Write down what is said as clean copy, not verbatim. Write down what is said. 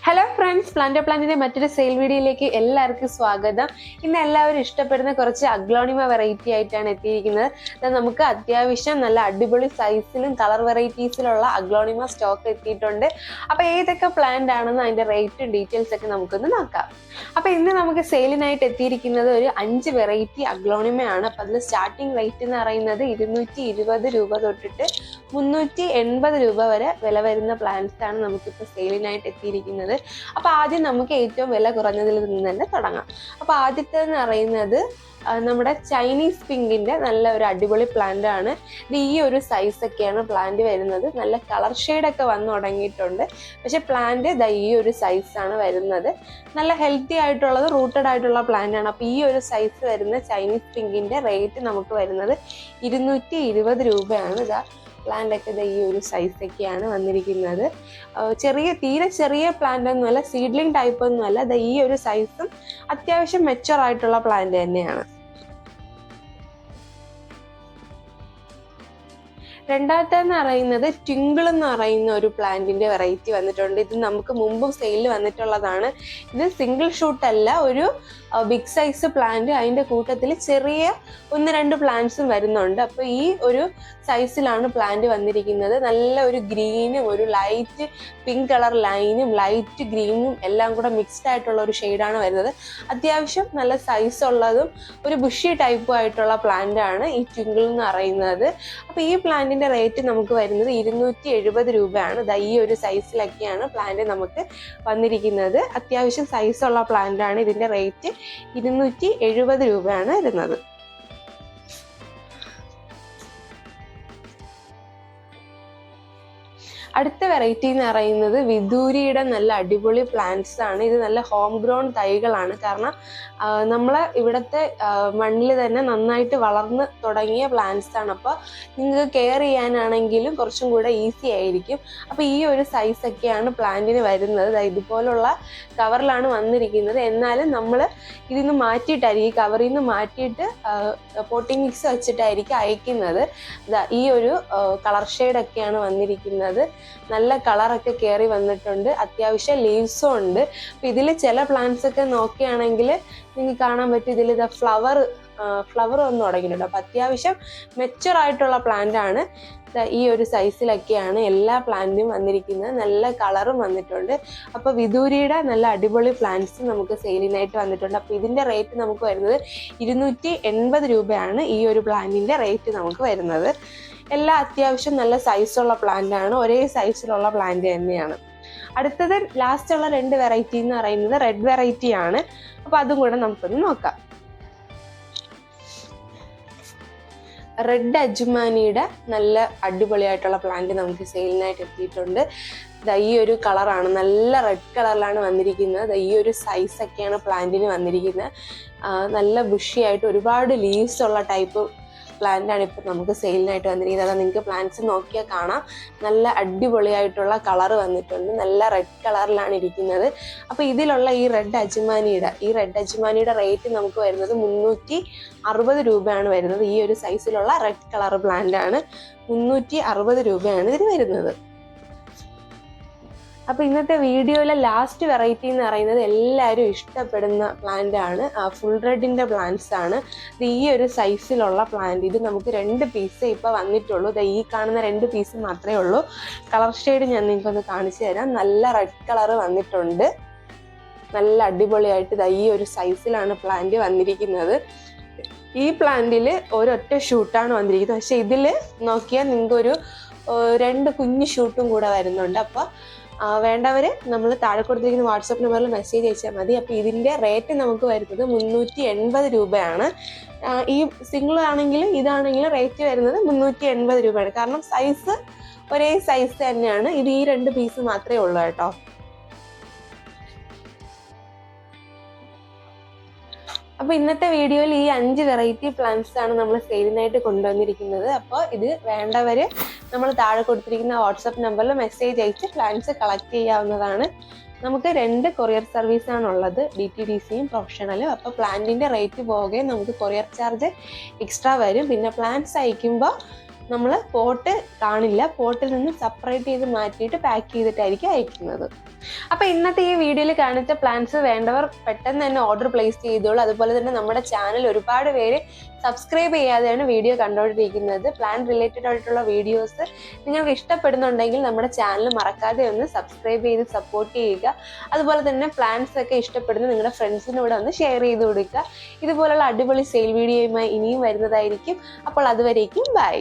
Hello friends, പ്ലാന്റിന്റെ മറ്റൊരു sale വീഡിയോയിലേക്ക് എല്ലാവർക്കും സ്വാഗതം. ഇന്ന് എല്ലാവരും ഇഷ്ടപ്പെടുന്ന കുറച്ച് അഗ്ലോണിമ വെറൈറ്റി ആയിട്ടാണ് എത്തിയിരിക്കുന്നത്. നമുക്ക് അത്യാവശ്യം നല്ല അടിപൊളി സൈസിലും കളർ വെറൈറ്റീസിലുള്ള അഗ്ലോണിമ സ്റ്റോക്ക് എത്തിയിട്ടുണ്ട്. അപ്പോൾ ഏതൊക്കെ പ്ലാന്റ് ആണെന്ന് അതിന്റെ റേറ്റും ഡീറ്റെയിൽസ് ഒക്കെ നമുക്കൊന്ന് നോക്കാം. അപ്പോൾ ഇന്ന് നമുക്ക് സെയിലിനായിട്ട് എത്തിയിരിക്കുന്നത് ഒരു 5 വെറൈറ്റി അഗ്ലോണിമയാണ്. അപ്പോൾ അതിൽ സ്റ്റാർട്ടിംഗ് റേറ്റ് എന്ന് പറയുന്നത് 220 രൂപ തൊട്ടിട്ട് 380 രൂപ വരെ വില വരുന്ന പ്ലാന്റ്സ് ആണ് നമുക്കിപ്പോൾ സെയിലിനായിട്ട് എത്തിയിരിക്കുന്നത്. അപ്പോൾ ആദ്യം നമുക്ക് ഏറ്റവും വില കുറഞ്ഞതിൽ നിന്ന് തന്നെ തുടങ്ങാം. അപ്പോൾ ആദ്യത്തേന്ന് പറയുന്നത് നമ്മുടെ ചൈനീസ് പിങ്കിന്റെ നല്ല ഒരു അടിപൊളി പ്ലാന്റ് ആണ്. ഇത് ഈ ഒരു സൈസൊക്കെയാണ് പ്ലാന്റ് വരുന്നത്. നല്ല കളർ ഷെയ്ഡൊക്കെ വന്നു തുടങ്ങിയിട്ടുണ്ട്. പക്ഷെ പ്ലാന്റ് ഈ ഒരു സൈസാണ് വരുന്നത്. നല്ല ഹെൽത്തി ആയിട്ടുള്ളത് റൂട്ടഡ് ആയിട്ടുള്ള പ്ലാന്റ് ആണ്. അപ്പോൾ ഈ ഒരു സൈസ് വരുന്ന ചൈനീസ് പിങ്കിന്റെ റേറ്റ് നമുക്ക് വരുന്നത് 220 രൂപയാണ്. പ്ലാന്റ് ഒക്കെ ഈ ഒരു സൈസൊക്കെയാണ് വന്നിരിക്കുന്നത്. തീരെ ചെറിയ പ്ലാന്റ് ഒന്നുമല്ല, സീഡ്ലിംഗ് ടൈപ്പ് ഒന്നുമല്ല. ഈ ഒരു സൈസും അത്യാവശ്യം മെച്ചുവർ ആയിട്ടുള്ള പ്ലാന്റ് തന്നെയാണ്. രണ്ടാമത്തെന്ന് പറയുന്നത് ട്വിങ്കിൾ എന്ന് പറയുന്ന ഒരു പ്ലാന്റിന്റെ വെറൈറ്റി വന്നിട്ടുണ്ട്. ഇത് നമുക്ക് മുമ്പും സെയിലിൽ വന്നിട്ടുള്ളതാണ്. ഇത് സിംഗിൾ ഷൂട്ട് അല്ല, ഒരു ബിഗ് സൈസ് പ്ലാന്റ്. അതിന്റെ കൂട്ടത്തിൽ ചെറിയ 1-2 പ്ലാന്റ്സും വരുന്നുണ്ട്. അപ്പോൾ ഈ ഒരു സൈസിലാണ് പ്ലാന്റ് വന്നിരിക്കുന്നത്. നല്ല ഒരു ഗ്രീനും ഒരു ലൈറ്റ് പിങ്ക് കളർ ലൈനും ലൈറ്റ് ഗ്രീനും എല്ലാം കൂടെ മിക്സ്ഡ് ആയിട്ടുള്ള ഒരു ഷെയ്ഡാണ് വരുന്നത്. അത്യാവശ്യം നല്ല സൈസ് ഉള്ളതും ഒരു ബുഷി ടൈപ്പും ആയിട്ടുള്ള പ്ലാന്റ് ആണ് ഈ ട്വിങ്കിൾ എന്ന് പറയുന്നത്. അപ്പോൾ ഈ പ്ലാന്റിന്റെ റേറ്റ് നമുക്ക് വരുന്നത് 270 രൂപയാണ്. ഈ ഒരു സൈസിലൊക്കെയാണ് പ്ലാന്റ് നമുക്ക് വന്നിരിക്കുന്നത്. അത്യാവശ്യം സൈസുള്ള പ്ലാന്റ് ആണ്. ഇതിന്റെ റേറ്റ് 270 രൂപയാണ് വരുന്നത്. അടുത്ത വെറൈറ്റി എന്ന് പറയുന്നത് വിദൂരിയുടെ നല്ല അടിപൊളി പ്ലാന്റ്സ് ആണ്. ഇത് നല്ല ഹോം ഗ്രോൺ തൈകളാണ്. കാരണം നമ്മളെ ഇവിടുത്തെ മണ്ണിൽ തന്നെ നന്നായിട്ട് വളർന്ന് തുടങ്ങിയ പ്ലാന്റ്സ് ആണ്. അപ്പോൾ നിങ്ങൾക്ക് കെയർ ചെയ്യാനാണെങ്കിലും കുറച്ചും കൂടെ ഈസി ആയിരിക്കും. അപ്പോൾ ഈ ഒരു സൈസൊക്കെയാണ് പ്ലാന്റിന് വരുന്നത്. ഇതുപോലുള്ള കവറിലാണ് വന്നിരിക്കുന്നത്. എന്നാലും നമ്മൾ ഇതിന്ന് മാറ്റിയിട്ടായിരിക്കും, ഈ കവറിൽ നിന്ന് മാറ്റിയിട്ട് പോട്ടിംഗ് മിക്സ് വെച്ചിട്ടായിരിക്കും അയക്കുന്നത്. ഈ ഒരു കളർ ഷെയ്ഡൊക്കെയാണ് വന്നിരിക്കുന്നത്. നല്ല കളറൊക്കെ കയറി വന്നിട്ടുണ്ട്. അത്യാവശ്യം ലീവ്സും ഉണ്ട്. അപ്പം ഇതിൽ ചില പ്ലാന്റ്സ് ഒക്കെ നോക്കുകയാണെങ്കിൽ നിങ്ങൾക്ക് കാണാൻ പറ്റും, ഇതിൽ ഫ്ലവർ വന്ന് തുടങ്ങിയിട്ടുണ്ട്. അപ്പം അത്യാവശ്യം മെച്ചുവർ ആയിട്ടുള്ള പ്ലാന്റ് ആണ്. ഈ ഒരു സൈസിലൊക്കെയാണ് എല്ലാ പ്ലാന്റും വന്നിരിക്കുന്നത്. നല്ല കളറും വന്നിട്ടുണ്ട്. അപ്പോൾ വിദൂരിയുടെ നല്ല അടിപൊളി പ്ലാന്റ്സ് നമുക്ക് സെയിലിനായിട്ട് വന്നിട്ടുണ്ട്. അപ്പോൾ ഇതിൻ്റെ റേറ്റ് നമുക്ക് വരുന്നത് 280 രൂപയാണ് ഈ ഒരു പ്ലാന്റിൻ്റെ റേറ്റ് നമുക്ക് വരുന്നത്. എല്ലാം അത്യാവശ്യം നല്ല സൈസുള്ള പ്ലാന്റ് ആണ്. ഒരേ സൈസിലുള്ള പ്ലാന്റ് തന്നെയാണ്. അടുത്തത് ലാസ്റ്റ് ഉള്ള 2 വെറൈറ്റി എന്ന് പറയുന്നത് റെഡ് വെറൈറ്റി ആണ്. അപ്പോൾ അതും കൂടെ നമുക്കൊന്ന് നോക്കാം. റെഡ് അജ്മാനിയുടെ നല്ല അടിപൊളിയായിട്ടുള്ള പ്ലാന്റ് നമുക്ക് സെയിലിനായിട്ട് എത്തിയിട്ടുണ്ട്. ഈ ഒരു കളറാണ്, നല്ല റെഡ് കളറിലാണ് വന്നിരിക്കുന്നത്. ഈ ഒരു സൈസൊക്കെയാണ് പ്ലാന്റിന് വന്നിരിക്കുന്നത്. നല്ല ബുഷിയായിട്ട് ഒരുപാട് ലീവ്സ് ഉള്ള ടൈപ്പ് പ്ലാന്റ് ആണ് ഇപ്പോൾ നമുക്ക് സെയിലിനായിട്ട് വന്നിരിക്കുന്നത്. അതാ നിങ്ങൾക്ക് പ്ലാന്റ്സ് നോക്കിയാൽ കാണാം. നല്ല അടിപൊളിയായിട്ടുള്ള കളർ വന്നിട്ടുണ്ട്. നല്ല റെഡ് കളറിലാണ് ഇരിക്കുന്നത്. അപ്പോൾ ഇതിലുള്ള ഈ റെഡ് അജ്മാനിയുടെ റേറ്റ് നമുക്ക് വരുന്നത് 360 രൂപയാണ് വരുന്നത്. ഈ ഒരു സൈസിലുള്ള റെഡ് കളർ പ്ലാന്റ് ആണ്. 360 രൂപയാണ് ഇതിന് വരുന്നത്. അപ്പോൾ ഇന്നത്തെ വീഡിയോയിലെ ലാസ്റ്റ് വെറൈറ്റി എന്ന് പറയുന്നത് എല്ലാവരും ഇഷ്ടപ്പെടുന്ന പ്ലാന്റ് ആണ്. ഫുൾ റെഡിൻ്റെ പ്ലാന്റ്സ് ആണ്. ഈ ഒരു സൈസിലുള്ള പ്ലാന്റ്. ഇത് നമുക്ക് 2 പീസ് ഇപ്പോൾ വന്നിട്ടുള്ളൂ. ഈ കാണുന്ന 2 പീസ് മാത്രമേ ഉള്ളൂ. കളർ ഷെയ്ഡ് ഞാൻ നിങ്ങൾക്കൊന്ന് കാണിച്ചു തരാം. നല്ല റെഡ് കളർ വന്നിട്ടുണ്ട്. നല്ല അടിപൊളിയായിട്ട് ഈ ഒരു സൈസിലാണ് പ്ലാന്റ് വന്നിരിക്കുന്നത്. ഈ പ്ലാന്റിൽ ഒരൊറ്റ ഷൂട്ടാണ് വന്നിരിക്കുന്നത്. പക്ഷെ ഇതിൽ നോക്കിയാൽ നിങ്ങൾക്കൊരു 2 കുഞ്ഞു ഷൂട്ടും കൂടെ വരുന്നുണ്ട്. അപ്പോൾ വേണ്ടവർ നമ്മൾ താഴെ കൊടുത്തിരിക്കുന്ന വാട്സപ്പ് നമ്പറിൽ മെസ്സേജ് അയച്ചാൽ മതി. അപ്പോൾ ഇതിൻ്റെ റേറ്റ് നമുക്ക് വരുന്നത് 380 രൂപയാണ്. ഈ സിംഗിൾ ആണെങ്കിലും ഇതാണെങ്കിലും റേറ്റ് വരുന്നത് 380 രൂപയാണ്. കാരണം സൈസ് ഒരേ സൈസ് തന്നെയാണ്. ഇത് ഈ 2 പീസ് മാത്രമേ ഉള്ളൂ കേട്ടോ. അപ്പോൾ ഇന്നത്തെ വീഡിയോയിൽ ഈ 5 വെറൈറ്റി പ്ലാന്റ്സ് ആണ് നമ്മൾ സെയിലിനായിട്ട് കൊണ്ടുവന്നിരിക്കുന്നത്. അപ്പോൾ ഇത് വേണ്ടവർ നമ്മൾ താഴെ കൊടുത്തിരിക്കുന്ന വാട്സപ്പ് നമ്പറിൽ മെസ്സേജ് അയച്ച് പ്ലാന്റ്സ് കളക്ട് ചെയ്യാവുന്നതാണ്. നമുക്ക് 2 കൊറിയർ സർവീസാണ് ഉള്ളത്, DTDCയും പ്രൊഫഷണലും. അപ്പോൾ പ്ലാന്റിൻ്റെ റേറ്റ് പോകെ നമുക്ക് കൊറിയർ ചാർജ് എക്സ്ട്രാ വരും. പിന്നെ പ്ലാന്റ്സ് അയക്കുമ്പോൾ നമ്മൾ പോട്ട് കാണില്ല, പോട്ടിൽ നിന്ന് സെപ്പറേറ്റ് ചെയ്ത് മാറ്റിയിട്ട് പാക്ക് ചെയ്തിട്ടായിരിക്കും അയക്കുന്നത്. അപ്പോൾ ഇന്നത്തെ ഈ വീഡിയോയിൽ കാണിച്ച പ്ലാന്റ്സ് വേണ്ടവർ പെട്ടെന്ന് തന്നെ ഓർഡർ പ്ലേസ് ചെയ്തോളൂ. അതുപോലെ തന്നെ നമ്മുടെ ചാനൽ ഒരുപാട് പേര് സബ്സ്ക്രൈബ് ചെയ്യാതെയാണ് വീഡിയോ കണ്ടുകൊണ്ടിരിക്കുന്നത്. പ്ലാന്റ് റിലേറ്റഡ് ആയിട്ടുള്ള വീഡിയോസ് നിങ്ങൾക്ക് ഇഷ്ടപ്പെടുന്നുണ്ടെങ്കിൽ നമ്മുടെ ചാനൽ മറക്കാതെ ഒന്ന് സബ്സ്ക്രൈബ് ചെയ്ത് സപ്പോർട്ട് ചെയ്യുക. അതുപോലെ തന്നെ പ്ലാന്റ്സ് ഒക്കെ ഇഷ്ടപ്പെടുന്ന നിങ്ങളുടെ ഫ്രണ്ട്സിനൂടെ ഒന്ന് ഷെയർ ചെയ്ത് കൊടുക്കുക. ഇതുപോലുള്ള അടിപൊളി സെയിൽ വീഡിയോയുമായി ഇനിയും വരുന്നതായിരിക്കും. അപ്പോൾ അതുവരേക്കും ബൈ.